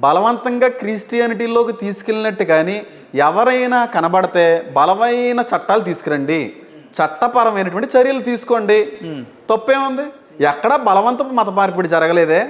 బలవంతంగా క్రిస్టియానిటీలోకి తీసుకెళ్ళినట్టు కానీ ఎవరైనా కనబడితే బలమైన చట్టాలు తీసుకురండి, చట్టపరమైనటువంటి చర్యలు తీసుకోండి. తప్పేముంది? ఎక్కడ బలవంతపు మత మార్పిడి జరగలేదే,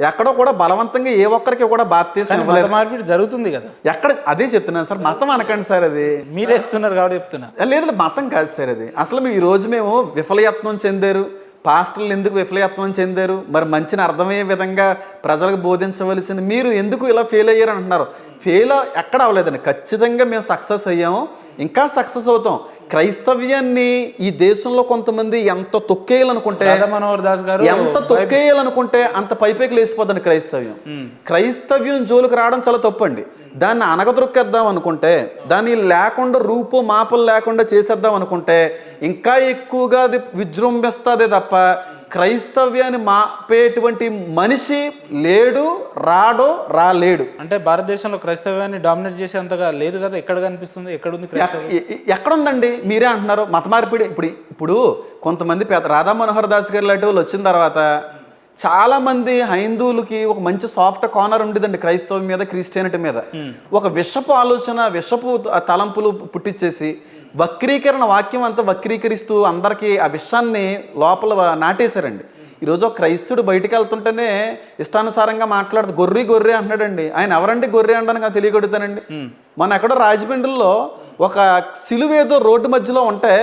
ఎక్కడో కూడా బలవంతంగా ఏ ఒక్కరికి కూడా బాప్తీసం ఇవ్వలేదు. మార్పిడి జరుగుతుంది కదా ఎక్కడ? అదే చెప్తున్నాను సార్. మతం అనకండి సార్, అది మీరే చెప్తున్నారు కాబట్టి చెప్తున్నా. లేదు, మతం కాదు సార్ అది. అసలు ఈ రోజు మేము విఫలయత్నం చెందారు, పాస్టర్లు ఎందుకు విఫలయత్నం చెందారు, మరి మంచిని అర్థమయ్యే విధంగా ప్రజలకు బోధించవలసింది మీరు ఎందుకు ఇలా ఫెయిల్ అయ్యారు అంటున్నారు. ఫెయిల్ ఎక్కడ అవ్వలేదండి, ఖచ్చితంగా మేము సక్సెస్ అయ్యాము, ఇంకా సక్సెస్ అవుతాం. క్రైస్తవ్యాన్ని ఈ దేశంలో కొంతమంది ఎంత తొక్కేయాలనుకుంటే, ఎంత తొక్కేయాలనుకుంటే అంత పైపైకి లేచిపోద్దండి క్రైస్తవ్యం. క్రైస్తవ్యం జోలికి రావడం చాలా తప్పండి. దాన్ని అనగదొక్కేద్దాం అనుకుంటే, దాన్ని లేకుండా రూపు మాపలు లేకుండా చేసేద్దాం అనుకుంటే ఇంకా ఎక్కువగా అది విజృంభిస్తుంది తప్ప క్రైస్తవ్యాన్ని మాపేటువంటి మనిషి లేడు, రాలేడు. అంటే భారతదేశంలో క్రైస్తవ్యాన్ని డామినేట్ చేసేంతగా లేదు కదా. ఎక్కడ కనిపిస్తుంది? ఎక్కడుంది? ఎక్కడుందండి? మీరే అంటున్నారు మత మార్పిడి. ఇప్పుడు కొంతమంది రాధా మనోహర్ దాస్ గారి లాంటి వాళ్ళు వచ్చిన తర్వాత చాలామంది హైందువులకి ఒక మంచి సాఫ్ట్ కార్నర్ ఉండేదండి క్రైస్తవం మీద, క్రిస్టియానిటీ మీద. ఒక విషపు ఆలోచన, విషపు తలంపులు పుట్టించేసి వక్రీకరణ వాక్యం అంతా వక్రీకరిస్తూ అందరికీ ఆ విషయాన్ని లోపల నాటేశారండి. ఈరోజు ఒక క్రైస్తుడు బయటికి వెళ్తుంటేనే ఇష్టానుసారంగా మాట్లాడుతూ గొర్రె అంటున్నాడండి. ఆయన ఎవరండి గొర్రె అనడానికి నాకు తెలియగొడుతానండి. మన ఎక్కడో రాజమండ్రిలో ఒక సిలువేదో రోడ్డు మధ్యలో ఉంటే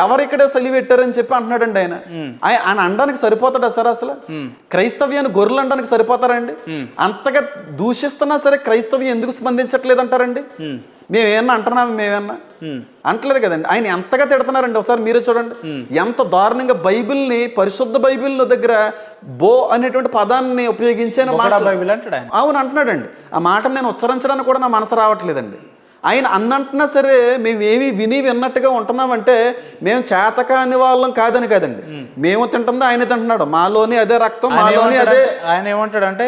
ఎవరిక్కడే సిలువ పెట్టారని చెప్పి అంటున్నాడండి ఆయన. ఆయన అనడానికి సరిపోతాడా సార్? అసలు క్రైస్తవ్యాన్ని గొర్రెలు అనడానికి సరిపోతారండి? అంతగా దూషిస్తున్నా సరే క్రైస్తవ్యం ఎందుకు స్పందించట్లేదు అంటారండి? మేమేమన్నా అంటున్నాము? మేమేమన్నా అంటలేదు కదండి. ఆయన ఎంతగా తిడుతున్నారండి ఒకసారి మీరే చూడండి. ఎంత దారుణంగా బైబిల్ని, పరిశుద్ధ బైబిల్ దగ్గర బో అనేటువంటి పదాన్ని ఉపయోగించి అవును అంటున్నాడండి. ఆ మాటను నేను ఉచ్చరించడానికి కూడా నా మనసు రావట్లేదండి. ఆయన అన్నంటున్నా సరే మేమేమి విన్నట్టుగా ఉంటున్నామంటే మేము చేతకాని వాళ్ళం కాదండి. మేము తింటుందో ఆయన తింటున్నాడు, మాలోని అదే రక్తం, మాలోని అదే. ఆయన ఏమంటాడంటే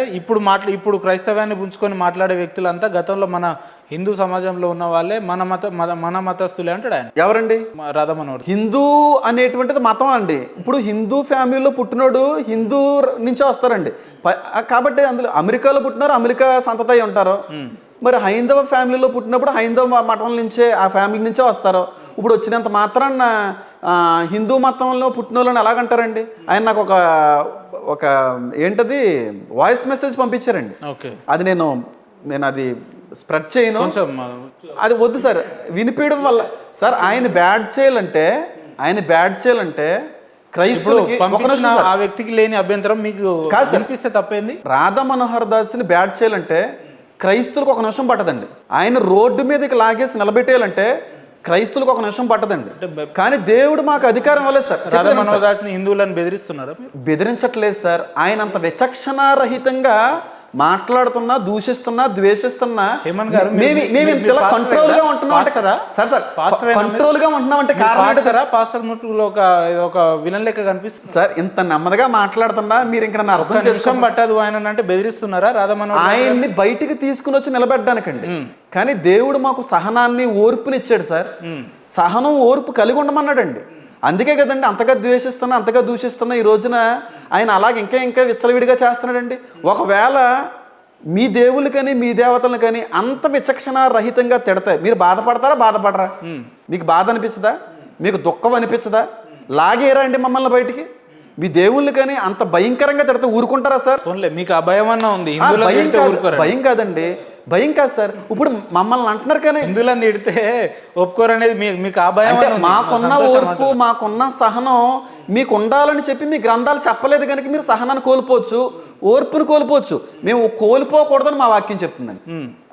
ఇప్పుడు క్రైస్తవాన్ని పుంజుకొని మాట్లాడే వ్యక్తులంతా గతంలో మన హిందూ సమాజంలో ఉన్న వాళ్ళే, మన మతస్థులే అంటాడు ఆయన. ఎవరండి? రాధా మనోహర్. హిందూ అనేటువంటిది మతం అండి. ఇప్పుడు హిందూ ఫ్యామిలీలో పుట్టినోడు హిందూ నుంచే వస్తారండి. కాబట్టి అందులో అమెరికాలో పుట్టినారు, అమెరికా సంతతి ఉంటారు. మరి హైందవ ఫ్యామిలీలో పుట్టినప్పుడు హైందవ మతం నుంచే, ఆ ఫ్యామిలీ నుంచే వస్తారు. ఇప్పుడు వచ్చినంత మాత్రాన హిందూ మతంలో పుట్టిన వాళ్ళని ఎలాగంటారండి? ఆయన నాకు ఒక ఏంటది వాయిస్ మెసేజ్ పంపించారండి. అది నేను అది స్ప్రెడ్ చేయను, అది వద్దు సార్, వినిపించడం వల్ల. సార్ ఆయన బ్యాడ్ చేయాలంటే క్రైస్తవులకి ఆ వ్యక్తికి లేని అభ్యంతరం మీకు కనిపిస్తే తప్పేంది? రాధా మనోహర్ దాస్ని బ్యాడ్ చేయాలంటే క్రైస్తువులకు ఒక నిమిషం పట్టదండి. ఆయన రోడ్డు మీదకి లాగేసి నిలబెట్టేయాలంటే క్రైస్తువులకు ఒక నిమిషం పట్టదండి. కానీ దేవుడు మాకు అధికారం ఇవ్వలేదు సార్. హిందువులను బెదిరిస్తున్నారు? బెదిరించట్లేదు సార్. ఆయన అంత విచక్షణారహితంగా మాట్లాడుతున్నా, దూషిస్తున్నా, ద్వేషిస్తున్నా కంట్రోల్ గా ఉంటున్నాం అంటే ఒక విలన్ లెక్క కనిపిస్తుంది సార్. ఇంత నెమ్మదిగా మాట్లాడుతున్నా మీరు ఇంకా నన్ను అర్థం చేసుకోవడం పట్టదు. ఆయన అంటే బెదిరిస్తున్నారా? ఆయన్ని బయటికి తీసుకుని వచ్చి నిలబెట్టడానికండి. కానీ దేవుడు మాకు సహనాన్ని, ఓర్పునిచ్చాడు సార్. సహనం, ఓర్పు కలిగి ఉండమన్నాడండి. అందుకే కదండి అంతగా ద్వేషిస్తున్నా, అంతగా దూషిస్తున్నా ఈ రోజున ఆయన అలాగే ఇంకా విచ్చలవిడిగా చేస్తున్నాడండి. ఒకవేళ మీ దేవుళ్ళకని, మీ దేవతలను కానీ అంత విచక్షణ రహితంగా తిడతాయి, మీరు బాధపడరా? మీకు బాధ అనిపించదా? మీకు దుఃఖం అనిపించదా? లాగేరా అండి మమ్మల్ని బయటికి? మీ దేవుళ్ళు కానీ అంత భయంకరంగా తిడతా ఊరుకుంటారా సార్? మీకు అభయం అన్నా ఉంది? భయం కాదండి, భయం కాదు సార్. ఇప్పుడు మమ్మల్ని అంటున్నారు కానీ హిందువులను తిడితే ఒప్పుకోరనేది మీకు ఆ భయం. మాకున్న ఓర్పు, మాకున్న సహనం మీకు ఉండాలని చెప్పి మీ గ్రంథాలు చెప్పలేదు కనుక మీరు సహనాన్ని కోల్పోవచ్చు, ఓర్పును కోల్పోవచ్చు. మేము కోల్పోకూడదని మా వాక్యం చెప్తుందండి.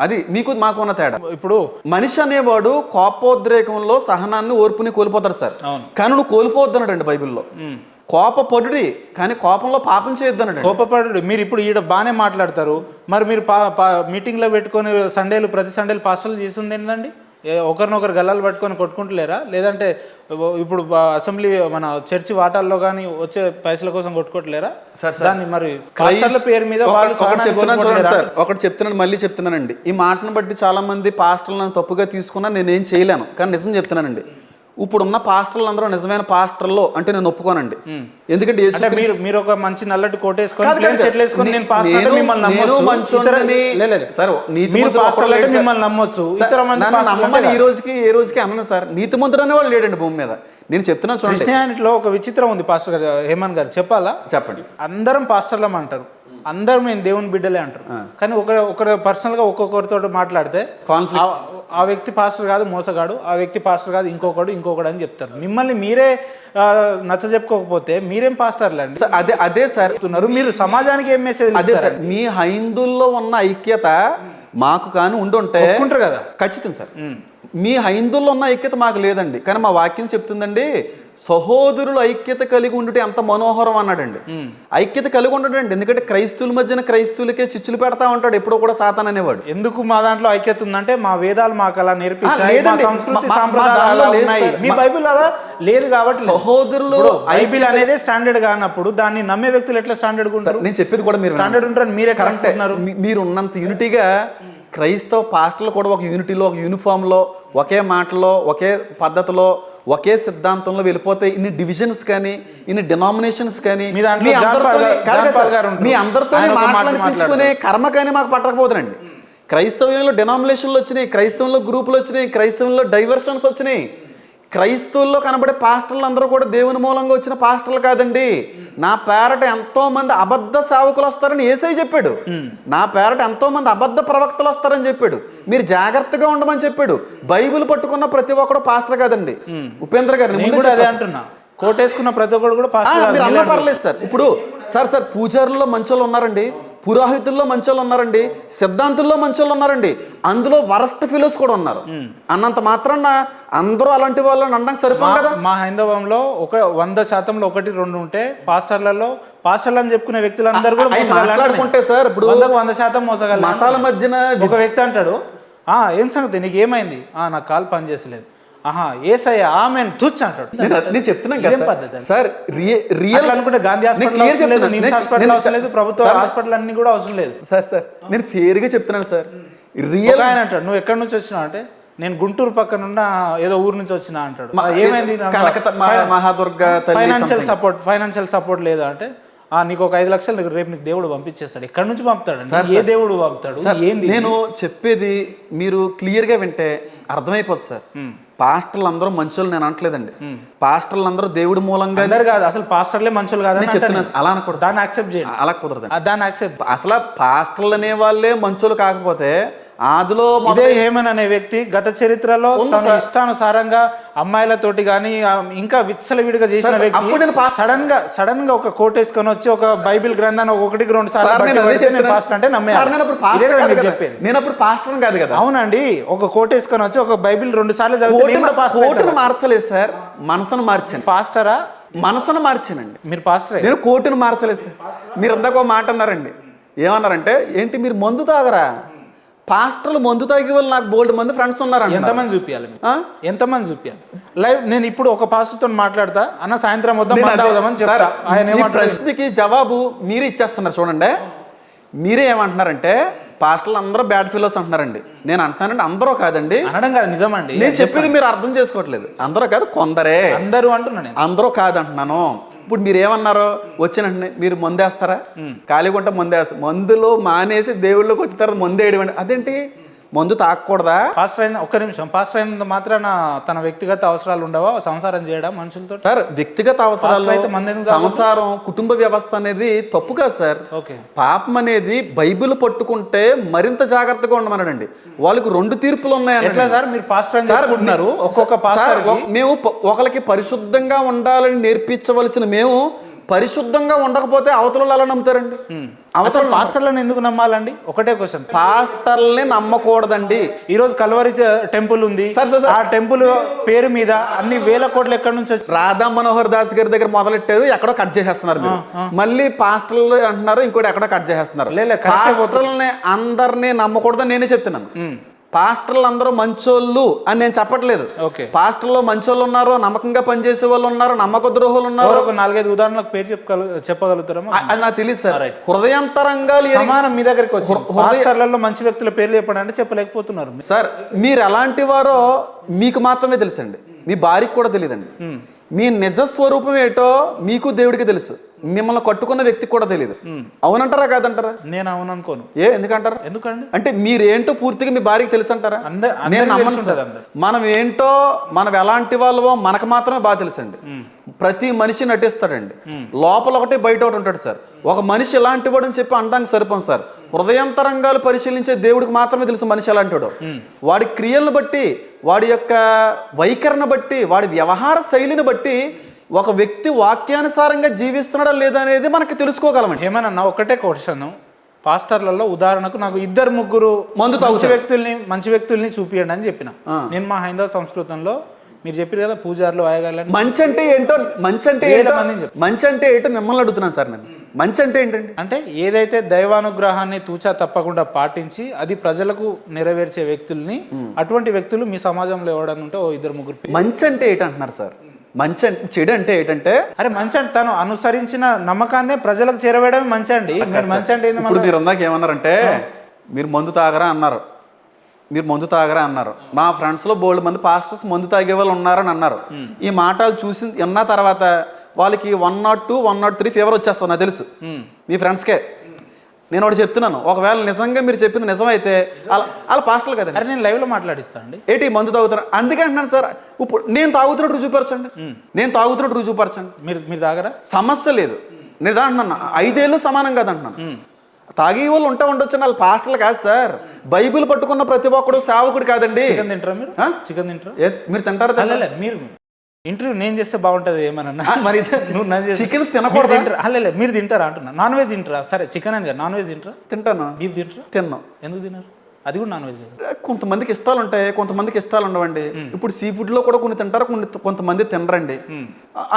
అది మాకున్న తేడా. ఇప్పుడు మనిషి అనేవాడు కోపోద్రేకంలో సహనాన్ని, ఓర్పుని కోల్పోతాడు సార్. కానీ నువ్వు కోల్పోవద్దన్నాడండి బైబిల్లో. కోపపడుడి కానీ కోపంలో పాపం చేయొద్దన్నాడు. కోపపడు. మీరు ఇప్పుడు ఈడ బాగానే మాట్లాడతారు, మరి మీరు మీటింగ్లో పెట్టుకొని ప్రతి సండేలు పాస్టర్లు చేసింది ఏంటండి? ఒకరినొకరు గల్లాలు పట్టుకొని కొట్టుకుంటలేరా? లేదంటే ఇప్పుడు అసెంబ్లీ మన చర్చి వాటాల్లో కానీ వచ్చే పైసల కోసం కొట్టుకోవట్లేరా? దాన్ని మరి పాస్టర్ల పేరు మీద ఒకటి చెప్తున్నాను, మళ్ళీ చెప్తున్నానండి. ఈ మాటను బట్టి చాలా మంది పాస్టర్లను తప్పుగా తీసుకున్నా నేనేం చేయలేను, కానీ నిజం చెప్తున్నానండి. ఇప్పుడున్న పాస్టర్లు అందరూ నిజమైన పాస్టర్లు అంటే నేను ఒప్పుకోనండి. ఎందుకంటే యేసు అంటే మీరు ఒక మంచి నల్లటి కోట్ వేసుకొని కాదు, ప్లేన్ కాదు. షర్ట్ వేసుకొని నేను పాస్టర్ అంటే నేను- మిమ్మల్ని నేను నమ్మొచ్చు. మంచోడిని. లేదు. సార్, నీతిమంతుడు మీరు పాస్టర్ ఒక్కడు అంటే లేడు సార్. మిమ్మల్ని నమ్మొచ్చు. సార్, ఇతర మంది నన్ను పాస్టర్లు నమ్మని అంటే ఏ రోజుకి అన్నను సార్. నీతిమంతుడు అనేవాడు లేడండి భూమి మీద. నేను చెప్తున్నాను చూడండి. క్రిస్టియానిటీలో ఒక విచిత్రం ఉంది పాస్టర్ గారు, హేమంత్ గారు చెప్పాలా? చెప్పండి. అందరం పాస్టర్లం అంటారు, అందరం నేను దేవుని బిడ్డలే అంటారు. కానీ ఒకరు పర్సనల్గా ఒక్కొక్కరితో మాట్లాడితే కాన్ఫ్లిక్ట్. ఆ వ్యక్తి పాస్టర్ కాదు, మోసగాడు, ఆ వ్యక్తి పాస్టర్ కాదు, ఇంకొకడు అని చెప్తారు. మిమ్మల్ని మీరే నచ్చ చెప్పుకోకపోతే మీరేం పాస్టర్లు అండి? అదే సార్, మీరు సమాజానికి ఏం మెసేజ్ అదే సార్. మీ హైందువుల్లో ఉన్న ఐక్యత మాకు కానీ ఉండుంటే ఉంటారు కదా. ఖచ్చితంగా సార్. మీ హైందువుల్లో ఉన్న ఐక్యత మాకు లేదండి. కానీ మా వాక్యం చెప్తుందండి, సహోదరులు ఐక్యత కలిగి ఉండుట ఎంత మనోహరం అన్నాడండి. ఐక్యత కలిగి ఉండడండి. ఎందుకంటే క్రైస్తవుల మధ్యన క్రైస్తవులకే చిచ్చులు పెడతా ఉంటాడు ఎప్పుడో కూడా సాతాన్ అనేవాడు. ఎందుకు మా దాంట్లో ఐక్యత ఉందంటే మా వేదాలు మాకు అలా నేర్పించాయి, లేదండి. మా సంస్కృతి మా సాంప్రదాయాలు దానిలో అలా లేదు ఉన్నాయి. సార్. మీ బైబిల్ అలా లేదు కాబట్టి సహోదరులు బైబిల్ అనేది స్టాండర్డ్ కానప్పుడు దాన్ని నమ్మే వ్యక్తులు ఎట్లా స్టాండర్డ్ ఉంటారు? నేను చెప్పేది కూడా మీరు స్టాండర్డ్ ఉంటారు. మీరే కరెక్ట్. ఉన్నారు. మీరు ఉన్నంత యూనిటీగా క్రైస్తవ పాస్టర్లు కూడా ఒక యూనిటీలో, ఒక యూనిఫామ్లో, ఒకే మాటలో, ఒకే పద్ధతిలో, ఒకే సిద్ధాంతంలో వెళ్ళిపోతే ఇన్ని డివిజన్స్ కానీ, ఇన్ని డినామినేషన్స్ కానీ మీ అందరితో మాట్లాడించుకునే కర్మ కానీ మాకు పట్టకపోతుందండి. క్రైస్తవ్యంలో డినామినేషన్లు వచ్చినాయి, క్రైస్తవంలో గ్రూపులు వచ్చినాయి, క్రైస్తవంలో డైవర్షన్స్ వచ్చినాయి. క్రైస్తవుల్లో కనబడే పాస్టర్లు అందరూ కూడా దేవుని మూలంగా వచ్చిన పాస్టర్లు కాదండి. నా పేరట ఎంతో మంది అబద్ధ సేవకులు వస్తారని యేసయ్య చెప్పాడు. నా పేరట ఎంతో మంది అబద్ధ ప్రవక్తలు వస్తారని చెప్పాడు. మీరు జాగ్రత్తగా ఉండమని చెప్పాడు. బైబిల్ పట్టుకున్న ప్రతి ఒక్కడు పాస్టర్ కాదండి. ఉపేంద్ర గారు అంటున్నా, కోటేసుకున్న ప్రతి ఒక్కడు కూడా పాస్టర్. మీరు అన్న పర్లేదు సార్. ఇప్పుడు సార్ పూజారుల్లో మంచోళ్ళు ఉన్నారండి, పురోహితుల్లో మంచోళ్ళు ఉన్నారండి, సిద్ధాంతుల్లో మంచోళ్ళు ఉన్నారండి, అందులో వరస్ట్ ఫిలోస్ కూడా ఉన్నారు. అన్నంత మాత్రాన అందరూ అలాంటి వాళ్ళని అనడానికి సరిపోదు కదా. మా హైందవంలో 100%లో 1-2 ఉంటే పాస్టర్లలో పాస్టర్లు అని చెప్పుకునే వ్యక్తులందరూ కూడా మాట్లాడుకుంటే సార్, ఇప్పుడు 100% మోసగల మతాల మధ్యన ఒక వ్యక్తి అంటాడు, ఏం సంగతి నీకు ఏమైంది, నాకు కాలు పని చేసలేదు, ఏసయ్య ఆమెన్ తుచ్ అంటాడు. నేను చెప్తున్నాను కదా సార్, రియల్ అనుకుంటే గాంధీ హాస్పిటల్ అవసరం లేదు, ప్రభుత్వ హాస్పిటల్ అన్ని కూడా అవసరం లేదు సార్. నేను ఫేర్ గా చెప్తున్నాను సార్. రియల్ ఆయన అంటాడు, నువ్వు ఎక్కడి నుంచి వచ్చినావు అంటే నేను గుంటూరు పక్కనున్న ఏదో ఊరు నుంచి వచ్చినా అంటాడు. ఏమైంది, ఫైనాన్షియల్ సపోర్ట్ లేదా అంటే నీకు ఒక 5 లక్షలు రేపు నీకు దేవుడు పంపించేస్తాడు. ఎక్కడి నుంచి పంపుతాడు, ఏ దేవుడు పంపుతాడు? ఏంది నేను చెప్పేది మీరు క్లియర్ గా వింటే అర్థమైపోతుంది సార్. పాస్టర్లు అందరూ మంచోళ్ళు నేను అనట్లేదండి. పాస్టర్లు అందరూ దేవుడి మూలంగా కాదు, అసలు పాస్టర్లే మంచోళ్ళు కాదని చెప్తున్నాను. అలా అనకూడదు, దాన్ని యాక్సెప్ట్ చేయండి. అలా కుదరదు, దాన్ని యాక్సెప్ట్. అసలు పాస్టర్లు అనే వాళ్ళే మంచోళ్ళు కాకపోతే ఆదిలో హేమన్ అనే వ్యక్తి గత చరిత్రలో తన ఇష్టానుసారంగా అమ్మాయిలతోటి గానీ ఇంకా విచ్చలవిడిగా చేసిన వ్యక్తి సడన్ గా ఒక కోట్ వేసుకొని వచ్చి ఒక బైబిల్ గ్రంథాన్ని 1-2 సార్లు పాస్టర్ అంటే చెప్పేది. నేను అప్పుడు పాస్టర్ కాదు కదా. అవునండి, ఒక కోట్ వేసుకొని వచ్చి ఒక బైబిల్ 2 సార్లు కోటును మార్చలేదు సార్, మనసును మార్చాను. పాస్టరా? మనసును మార్చానండి. మీరు పాస్టర్? నేను కోటును మార్చలేదు సార్. మీరు అందాక ఒక మాట అన్నారండి, ఏమన్నారంటే ఏంటి మీరు మందు తాగరా? పాస్టర్లు మందు తాగే వాళ్ళు నాకు బోల్డ్ మంది ఫ్రెండ్స్ ఉన్నారు. ఎంతమంది చూపించాలి, ఎంతమంది చూపించాలి లైవ్? నేను ఇప్పుడు ఒక పాస్టర్తో మాట్లాడతా అన్న, సాయంత్రం వద్దామని చెప్తా. ప్రశ్నకి జవాబు మీరే ఇచ్చేస్తున్నారు చూడండి. మీరే ఏమంటున్నారంటే పాస్టర్లు అందరూ బ్యాడ్ ఫీలోస్ అంటున్నారండి. నేను అంటున్నానండి అందరూ కాదండి, అనడం కాదు, నిజమండి. నేను చెప్పేది మీరు అర్థం చేసుకోవట్లేదు. అందరూ కాదు, కొందరే. అందరూ అంటున్నాను, అందరూ కాదు అంటున్నాను. ఇప్పుడు మీరు ఏమన్నారో వచ్చినంటే మీరు మందేస్తారా? ఖాళీగా ఉంటే మందేస్తారు. మందులో మానేసి దేవుళ్ళకి వచ్చిన తర్వాత మందు వేయడం అదేంటి? మందు తాగకూడదా? పాస్టర్ అయిన ఒక్క నిమిషం, పాస్టర్ అయినంత మాత్రాన తన వ్యక్తిగత అవసరాలు ఉండవా సంసారం చేయడం మనుషులతో? సార్ వ్యక్తిగత అవసరాలు, సంసారం, కుటుంబ వ్యవస్థ అనేది తప్పు కాదు సార్. పాపం అనేది బైబిల్ పట్టుకుంటే మరింత జాగ్రత్తగా ఉండమన్నాడండి. వాళ్ళకి 2 తీర్పులు ఉన్నాయని సార్. మీరు పాస్టర్ ఒక్కొక్క పాస్టర్ మేము ఒకరికి పరిశుద్ధంగా ఉండాలని నేర్పించవలసిన మేము పరిశుద్ధంగా ఉండకపోతే అవతల ఎలా నమ్ముతారండి? అవసరం పాస్టర్లను ఎందుకు నమ్మాలండి? ఒకటే క్వశ్చన్. పాస్టర్లని నమ్మకూడదండి. ఈ రోజు కల్వరి టెంపుల్ ఉంది, ఆ టెంపుల్ పేరు మీద అన్ని వేల కోట్లు ఎక్కడి నుంచి వచ్చి రాధా మనోహర్ దాస్ గారి దగ్గర మొదలెట్టారు, ఎక్కడో కట్ చేసేస్తున్నారు. మళ్ళీ పాస్టర్లు అంటున్నారు, ఇంకోటి ఎక్కడో కట్ చేసేస్తున్నారు. పాస్టర్లని అందరినీ నమ్మకూడదని నేనే చెప్తున్నాను. పాస్టర్లు అందరూ మంచోళ్ళు అని నేను చెప్పట్లేదు. పాస్టర్లో మంచోళ్ళు ఉన్నారు, నమ్మకంగా పనిచేసే వాళ్ళు ఉన్నారు, నమ్మక ద్రోహులు ఉన్నారు. 4-5 ఉదాహరణలకు పేరు చెప్పగలుగుతారా? అది నాకు తెలియదు సార్. హృదయాంతరంగా సమానం మీ దగ్గరికి వచ్చి పాస్టర్లలో మంచి వ్యక్తుల పేర్లు చెప్పండి అంటే చెప్పలేకపోతున్నారు సార్. మీరు ఎలాంటి వారో మీకు మాత్రమే తెలుసండి. మీ భార్యకి కూడా తెలియదండి. మీ నిజ స్వరూపం ఏంటో మీకు దేవుడికి తెలుసు, మిమ్మల్ని కట్టుకున్న వ్యక్తికి కూడా తెలియదు. అవునంటారా కాదంటారా? నేను అవును అనుకోను. ఎందుకంటారా? ఎందుకండి? అంటే మీరేంటో పూర్తిగా మీ భార్యకి తెలుసు అంటారా? నేను నమ్మను సార్. మనం ఏంటో మనం ఎలాంటి వాళ్ళవో మనకు మాత్రమే బాగా తెలుసండి. ప్రతి మనిషి నటిస్తాడండి, లోపల ఒకటి బయట ఒకటి ఉంటాడు సార్. ఒక మనిషి ఎలాంటి వాడు అని చెప్పి అనడానికి సరిపోం సార్. హృదయంతరంగాలు పరిశీలించే దేవుడికి మాత్రమే తెలుసు మనిషి ఎలాంటి వాడు. వాడి క్రియలను బట్టి, వాడి యొక్క వైఖరిని బట్టి, వాడి వ్యవహార శైలిని బట్టి ఒక వ్యక్తి వాక్యానుసారంగా జీవిస్తున్నాడా లేదా అనేది మనకి తెలుసుకోగలమండి. ఏమన్నా ఒకటే క్వశ్చన్, పాస్టర్లలో ఉదాహరణకు నాకు 2-3 మంచి వ్యక్తుల్ని చూపియండి అని చెప్పిన. నేను మా హైందవ సంస్కృతంలో మీరు చెప్పారు కదా పూజారులు వాయగాలని మంచి అంటే ఏంటో మిమ్మల్ని అడుగుతున్నాను సార్. నేను మంచి అంటే ఏంటండి? అంటే ఏదైతే దైవానుగ్రహాన్ని తూచా తప్పకుండా పాటించి అది ప్రజలకు నెరవేర్చే వ్యక్తుల్ని, అటువంటి వ్యక్తులు మీ సమాజంలో ఎవడని ఉంటే 2-3 మంచి అంటే ఏంటంటున్నారు సార్? మంచి అంటే చెడు అంటే ఏంటంటే అరే మంచి అంటే తను అనుసరించిన నమ్మకాన్నే ప్రజలకు చేరవేయడమే మంచి అండి. మంచి అంటే ఇప్పుడు మీరు ఇందాక ఏమన్నారంటే మీరు మందు తాగరా అన్నారు. మా ఫ్రెండ్స్లో బోల్డ్ మంది పాస్టర్స్ మందు తాగే వాళ్ళు ఉన్నారని అన్నారు. ఈ మాటలు చూసి విన్న తర్వాత వాళ్ళకి 102, 103 ఫీవర్ వచ్చేస్తాను నాకు తెలుసు. మీ ఫ్రెండ్స్కే నేను ఒకటి చెప్తున్నాను, ఒకవేళ నిజంగా మీరు చెప్పింది నిజమైతే వాళ్ళ పాస్టర్లు కదండి. నేను లైవ్లో మాట్లాడిస్తాను ఏంటి మందు తాగుతారు అందుకే అంటున్నాను సార్. ఇప్పుడు నేను తాగుతున్నట్టు రుజువుపరచండి, మీరు తాగరా? సమస్య లేదు. నేను అంటున్నాను 5 ఏళ్ళు సమానం కాదంటున్నాను. తాగే వాళ్ళు ఉండొచ్చు, వాళ్ళు పాస్టర్లు కాదు సార్. బైబిల్ పట్టుకున్న ప్రతి ఒక్కడు సేవకుడు కాదండి. చికెన్ తింటారా మీరు? చికెన్ తింటారా? మీరు తింటారా? మీరు ఇంటర్వ్యూ నేను చేస్తే బాగుంటుంది ఏమన్నా మరి చికెన్ తినకూడదు. మీరు తింటారా అంటున్నా? నాన్ వెజ్ తింటారా? సరే చికెన్ అని కదా, నాన్ వెజ్ తింటారా? తింటాను. బీఫ్ తింటారా? తిన్నాను. ఎందుకు తిన్నారు? అది కూడా నాన్ వెజ్. కొంతమందికి ఇష్టాలు ఉంటాయి, కొంతమందికి ఇష్టాలు ఉండవండి. ఇప్పుడు సీ ఫుడ్ లో కూడా కొన్ని తింటారు, కొంతమంది తినరండి.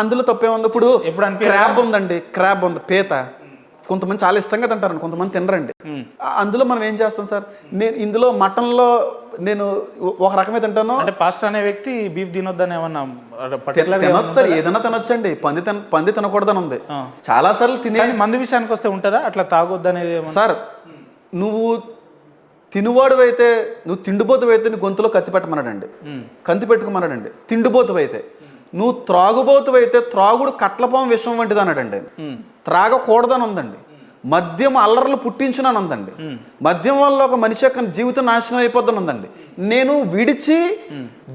అందులో తప్పేముంది? ఇప్పుడు క్రాబ్ ఉందండి, క్రాబ్ ఉంది, పీత కొంతమంది చాలా ఇష్టంగా తింటారండి, కొంతమంది తినరండి. అందులో మనం ఏం చేస్తాం సార్? నేను ఇందులో మటన్లో నేను ఒక రకమే తింటాను. అంటే పాస్టర్ అనే వ్యక్తి బీఫ్ తినొద్దని ఏమన్నా తినొచ్చు సార్, ఏదైనా తినొచ్చండి. పంది తినకూడదని ఉంది చాలా సార్లు. తినే మందు విషయానికి వస్తే ఉంటుందా అట్లా తాగొద్దు అనేది? సార్ నువ్వు తినువాడు అయితే, నువ్వు తిండిపోతు అయితే నీ గొంతులో కత్తి పెట్టమన్నాడండి, కంతి పెట్టుకోమన్నాడండి. తిండిపోతు అయితే, నువ్వు త్రాగుబోతు అయితే త్రాగుడు కట్లపాం విషం వంటిది అన్నాడండి. త్రాగకూడదని ఉందండి. మద్యం అల్లర్లు పుట్టించునని ఉందండి. మద్యం వల్ల ఒక మనిషి యొక్క జీవితం నాశనం అయిపోద్దని ఉందండి. నేను విడిచి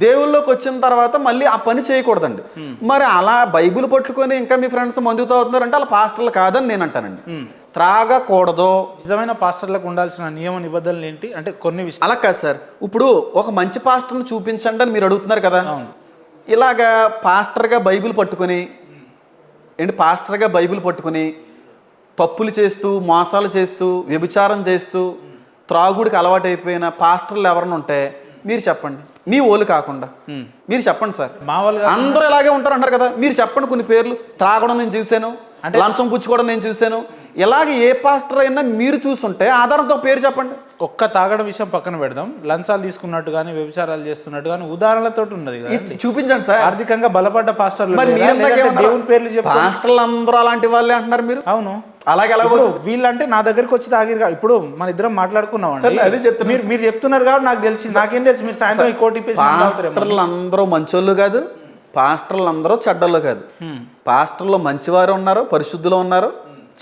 దేవుళ్ళలోకి వచ్చిన తర్వాత మళ్ళీ ఆ పని చేయకూడదండి. మరి అలా బైబిల్ పట్టుకొని ఇంకా మీ ఫ్రెండ్స్ మందుతో అవుతున్నారంటే అలా పాస్టర్లు కాదని నేను అంటానండి. త్రాగకూడదు. నిజమైన పాస్టర్లకు ఉండాల్సిన నియమ నిబంధనలు ఏంటి అంటే కొన్ని విషయాలు అలా కాదు సార్. ఇప్పుడు ఒక మంచి పాస్టర్ని చూపించండి అని మీరు అడుగుతున్నారు కదా. ఇలాగా పాస్టర్గా బైబిల్ పట్టుకొని తప్పులు చేస్తూ, మోసాలు చేస్తూ, వ్యభిచారం చేస్తూ, త్రాగుడికి అలవాటైపోయిన పాస్టర్లు ఎవరైనా ఉంటే మీరు చెప్పండి, మీ ఓళ్ళు కాకుండా మీరు చెప్పండి సార్. మా వాళ్ళు అందరూ ఇలాగే ఉంటారు అంటారు కదా, మీరు చెప్పండి కొన్ని పేర్లు. త్రాగడం నేను చూశాను, లంచం పుచ్చుకోవడం నేను చూశాను. ఇలాగ ఏ పాస్టర్ అయినా మీరు చూస్తుంటే ఆధారంతో పేరు చెప్పండి. ఒక్క తాగడం విషయం పక్కన పెడదాం, లంచాలు తీసుకున్నట్టు కానీ వ్యభిచారాలు చేస్తున్నట్టు కానీ ఉదాహరణలతో ఉన్నది చూపించండి సార్. ఆర్థికంగా బలపడ్డ పాస్టర్లు పాస్టర్లు అందరూ అలాంటి వాళ్ళే అంటున్నారు మీరు. అవును, అలాగే వీళ్ళంటే నా దగ్గరికి వచ్చి తాగిరు. ఇప్పుడు మన ఇద్దరం మాట్లాడుకున్నాం, అదే చెప్తున్నారు. మీరు చెప్తున్నారు కాబట్టి నాకు తెలిసి, నాకేం తెలుసు మీరు సాయంత్రం ఈ కోటి. పాస్టర్లు అందరూ మంచోళ్ళు కాదు, పాస్టర్లు అందరూ చెడ్డోళ్ళు కాదు. పాస్టర్లో మంచివారు ఉన్నారు, పరిశుద్ధులు ఉన్నారు,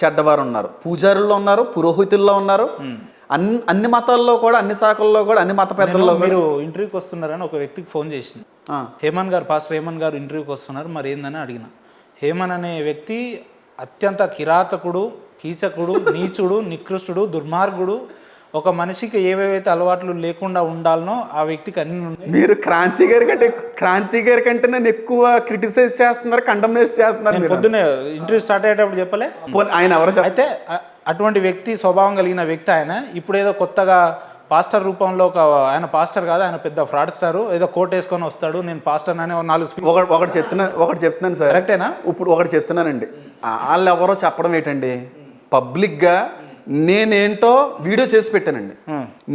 చెడ్డవారు ఉన్నారు, పూజారుల్లో ఉన్నారు, పురోహితుల్లో ఉన్నారు. అన్ని మతాల్లో కూడా, అన్ని శాఖల్లో కూడా, అన్ని మత పెద్దల్లో. మీరు ఇంటర్వ్యూకి వస్తున్నారని ఒక వ్యక్తికి ఫోన్ చేసింది. హేమన్ గారు, పాస్టర్ హేమన్ గారు ఇంటర్వ్యూకి వస్తున్నారు, మరి ఏందని అడిగిన. హేమన్ అనే వ్యక్తి అత్యంత కిరాతకుడు, కీచకుడు, నీచుడు, నికృష్టుడు, దుర్మార్గుడు. ఒక మనిషికి ఏవేవైతే అలవాట్లు లేకుండా ఉండాలనో ఆ వ్యక్తికి అన్ని ఉన్నాయి. మీరు క్రాంతి గారి కంటే నేను ఎక్కువ క్రిటిసైజ్ చేస్తున్నారు, కండమ్నేట్ చేస్తున్నారు. పొద్దున్నే ఇంటర్వ్యూ స్టార్ట్ అయ్యేటప్పుడు చెప్పలే ఆయన ఎవరు? అయితే అటువంటి వ్యక్తి, స్వభావం కలిగిన వ్యక్తి ఆయన. ఇప్పుడు ఏదో కొత్తగా పాస్టర్ రూపంలో ఆయన పాస్టర్ కాదు, ఆయన పెద్ద ఫ్రాడ్ స్టార్. ఏదో కోట్ వేసుకొని వస్తాడు, నేను పాస్టర్ అని 4 ఒకటి చెప్తున్నాను సార్. కరెక్టేనా? ఇప్పుడు ఒకటి చెప్తున్నానండి, వాళ్ళు ఎవరో చెప్పడం ఏంటండి, పబ్లిక్గా నేనేంటో వీడియో చేసి పెట్టానండి,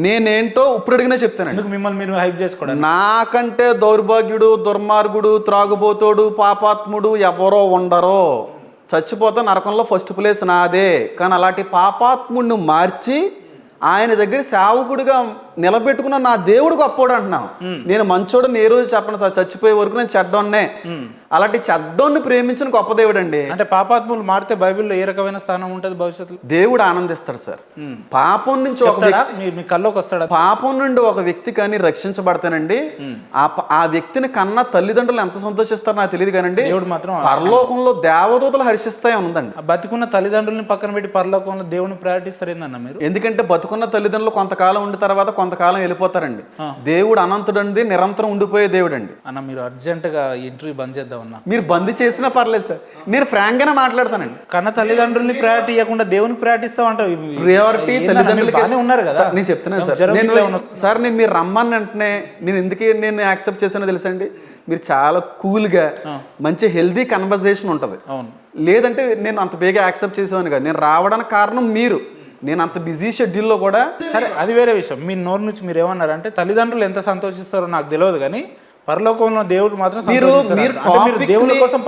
నేనేంటో ఇప్పుడు అడిగినా చెప్తానండి. మిమ్మల్ని మీరు హైప్ చేసుకోండి. నాకంటే దౌర్భాగ్యుడు, దుర్మార్గుడు, త్రాగుబోతోడు, పాపాత్ముడు ఎవరో ఉండరో. చచ్చిపోతే నరకంలో ఫస్ట్ ప్లేస్ నాదే. కానీ అలాంటి పాపాత్ముడిని మార్చి ఆయన దగ్గర సేవకుడిగా నిలబెట్టుకున్న నా దేవుడు గొప్పోడు అంటున్నాను. నేను మంచోడు ఏ రోజు చెప్పను సార్, చచ్చిపోయే వరకు నేను చెడ్డోన్నే. అలాంటి చెడ్డోన్ని ప్రేమించిన గొప్ప దేవుడు అండి. అంటే పాపాత్ములు మారితే బైబిల్లో ఏ రకమైన స్థానం ఉంటుంది భవిష్యత్తులో? దేవుడు ఆనందిస్తాడు సార్. పాపం నుంచి మీ కల్లోకి వస్తాడు. పాపం నుండి ఒక వ్యక్తి కానీ రక్షించబడతానండి, ఆ వ్యక్తిని కన్నా తల్లిదండ్రులు ఎంత సంతోషిస్తారో నాకు తెలియదు కానండి, దేవుడు మాత్రం పరలోకంలో దేవదూతలు హర్షిస్తాయి ఉందండి. బతికున్న తల్లిదండ్రులని పక్కన పెట్టి పరలోకంలో దేవుని ప్రయారిటిస్తారు ఏందన్న మీరు? ఎందుకంటే బతుకున్న తల్లిదండ్రులు కొంతకాలం ఉండిన తర్వాత కొంతకాలం వెళ్ళిపోతారండి. దేవుడు అనంతుడండి, నిరంతరం ఉండిపోయే దేవుడు అండి. అన్న మీరు అర్జెంటుగా ఇంటర్వ్యూ బంద్ చేద్దాం అన్న. మీరు బంద్ చేసినా పర్లేదు సార్, నేను ఫ్రాంక్ గానే మాట్లాడతానండి. కన్న తల్లిదండ్రుల్ని ప్రయారిటీ ఇవ్వకుండా దేవునికి ప్రయారిటీ ఇస్తాం అంటే ప్రియారిటీ తల్లిదండ్రులకి ఉన్నారు కదా. నేను చెప్తున్నాను సార్, నేను మీరు రమ్మని వెంటనే నేను ఎందుకే నేను యాక్సెప్ట్ చేశానో తెలుసండి, మీరు చాలా కూల్గా మంచి హెల్దీ కన్వర్జేషన్ ఉంటుంది. అవును, లేదంటే నేను అంత బేగా యాక్సెప్ట్ చేసేవాను కదా. నేను రావడానికి కారణం మీరు, నేను అంత బిజీ షెడ్యూల్లో కూడా. సరే అది వేరే విషయం. మీ నోరు నుంచి మీరు ఏమన్నారంటే తల్లిదండ్రులు ఎంత సంతోషిస్తారో నాకు తెలియదు కానీ పరలోకంలో దేవుడు మాత్రం దేవుడి కోసం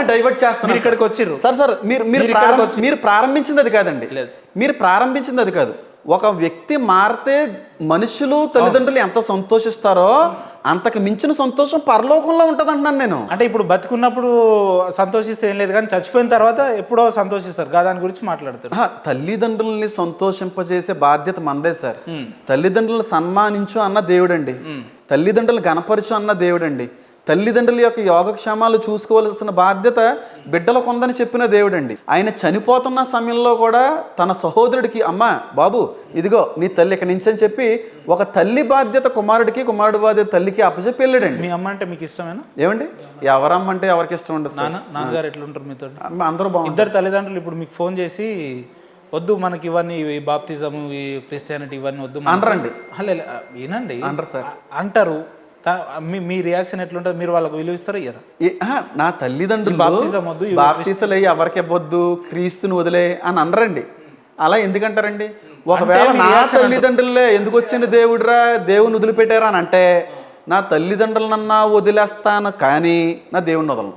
డైవర్ట్ చేస్తున్నారు. ఇక్కడికి వచ్చిర్రు సార్ మీరు ప్రారంభించింది అది కాదండి, మీరు ప్రారంభించింది అది కాదు. ఒక వ్యక్తి మారితే మనుషులు తల్లిదండ్రులు ఎంత సంతోషిస్తారో అంతకు మించిన సంతోషం పరలోకంలో ఉంటుంది అంటున్నాను నేను. అంటే ఇప్పుడు బతుకున్నప్పుడు సంతోషిస్తే ఏం లేదు కానీ చచ్చిపోయిన తర్వాత ఎప్పుడో సంతోషిస్తారు దాని గురించి మాట్లాడతారు. తల్లిదండ్రుల్ని సంతోషింపజేసే బాధ్యత మనదే సార్. తల్లిదండ్రులను సన్మానించు అన్న దేవుడండి, తల్లిదండ్రులు గణపరచు అన్న దేవుడండి, తల్లిదండ్రుల యొక్క యోగక్షేమాలు చూసుకోవాల్సిన బాధ్యత బిడ్డలకు ఉందని చెప్పిన దేవుడండి. ఆయన చనిపోతున్న సమయంలో కూడా తన సహోదరుడికి, అమ్మ బాబు ఇదిగో నీ తల్లి ఇక్కడి నుంచి అని చెప్పి ఒక తల్లి బాధ్యత కుమారుడికి, కుమారుడి బాధ్యత తల్లికి అప్పచెప్పి వెళ్ళాడండి. మీ అమ్మ అంటే మీకు ఇష్టమేనా? ఏమండి, ఎవరమ్మ అంటే ఎవరికి ఇష్టం ఉండదు సార్. నాన్నగారు ఎట్లుంటారు మీతో? అందరూ బాగుంటారు. ఇద్దరు తల్లిదండ్రులు ఇప్పుడు మీకు ఫోన్ చేసి వద్దు మనకి ఇవన్నీ బాప్తిజం ఈ క్రిస్టియానిటీ ఇవన్నీ వద్దు అనరండి? ఏనండి అనరు సార్. అంటారు. మీ రియాక్షన్ ఎట్లుంటుంది? మీరు వాళ్ళకు విలువ ఇస్తారా ఇయ్యరా? నా తల్లిదండ్రులు బాప్తిజాలు ఎవరికి ఇవ్వద్దు, క్రీస్తుని వదిలే అని అనరండి. అలా ఎందుకంటారండి? ఒకవేళ నా తల్లిదండ్రులే ఎందుకు వచ్చిన దేవుడురా, దేవుని వదిలిపెట్టారా అని అంటే నా తల్లిదండ్రులనన్నా వదిలేస్తాను కానీ నా దేవుడిని వదలను.